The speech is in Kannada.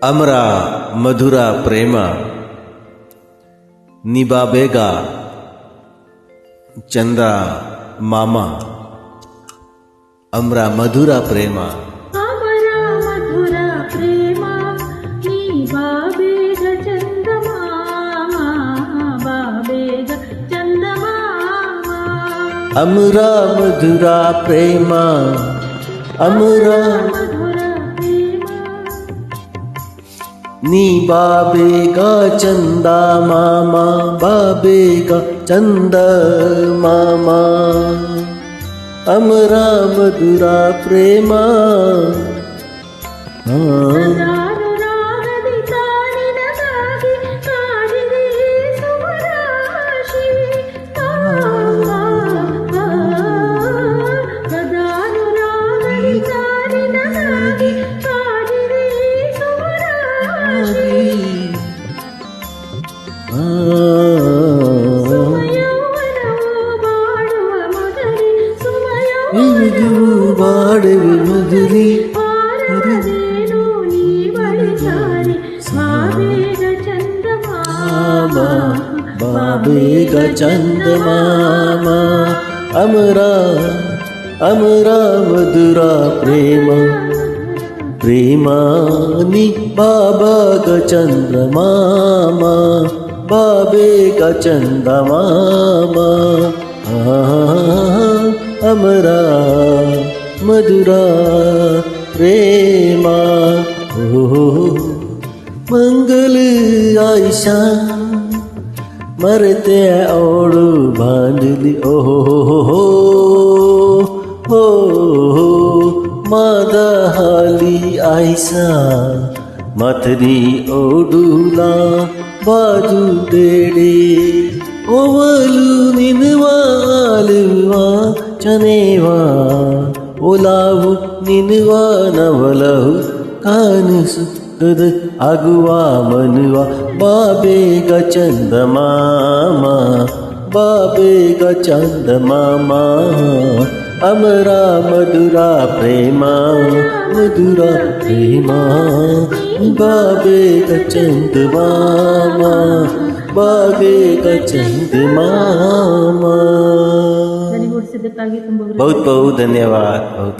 ಅಮರ ಮಧುರ ಪ್ರೇಮ ನಿಬಾಬೇಗ ಚಂದ ಮಾಮ. ಅಮರ ಮಧುರ ಪ್ರೇಮ ಅಮರ ಮಧುರ ಪ್ರೇಮ ನಿಬಾಬೇಗ ಚಂದ ಮಾಮ ಬಾಬೇಗ ಚಂದ ಮಾಮ. ಅಮರ ಮಧುರ ಪ್ರೇಮ ಅಮರ ನೀ ಬಾಬೇಗ ಚಂದ ಮಾಮ ಬಾಬೇಗ ಚಂದ ಮಾಮ. ಅಮರ ಮಧುರ ಪ್ರೇಮ ಬಾಡುವೆ ಮಧುರಿ ಬಾಬೇಗ ಚಂದ ಮಾಮ. ಅಮರ ಅಮರ ಮಧುರ ಪ್ರೇಮ ಪ್ರೇಮ ನಿ ಬಾಬಾಗ ಚಂದ ಮಾಮ ಬಾಬೇಗ ಚಂದ ಮಾಮ. ಅಮರ ಮಧುರ ಪ್ರೇಮ ಮಂಗಲ ಆಯಿಷಾ ಮರತೆ ಅವಳು ಬಾಂಧಲಿ ಓಹೋ ಹೋ ಮಾದಹಾಲಿ ಆಯಿಷಾ ಮಥರಿ ಓಡುಲಾ ಬಾಜು ಬೇಡೆ ಓವಲು ನಿನ್ವಾಲುವಾ ಚನೇವಾ ಒಲಾವು ನಿನ್ವ ನವಲಹು ಕಾಣಿಸುತ್ತದೆ ಆಗುವ ಮನುವ ಬಾಬೇಗ ಚಂದ ಮಾಮ ಬಾಬೇಗ ಚಂದ ಮಾಮ. ಅಮರ ಮಧುರ ಪ್ರೇಮ ಮಧುರ ಪ್ರೇಮ ಬಾಬೇಗ ಚಂದ ಮಾಮ ಬಾಬೇಗ ಚಂದ ಮಾಮ. ಧ್ವನಿಗೂಡಿಸಿದ್ದಕ್ಕಾಗಿ ತುಂಬ बहुत बहुत धन्यवाद.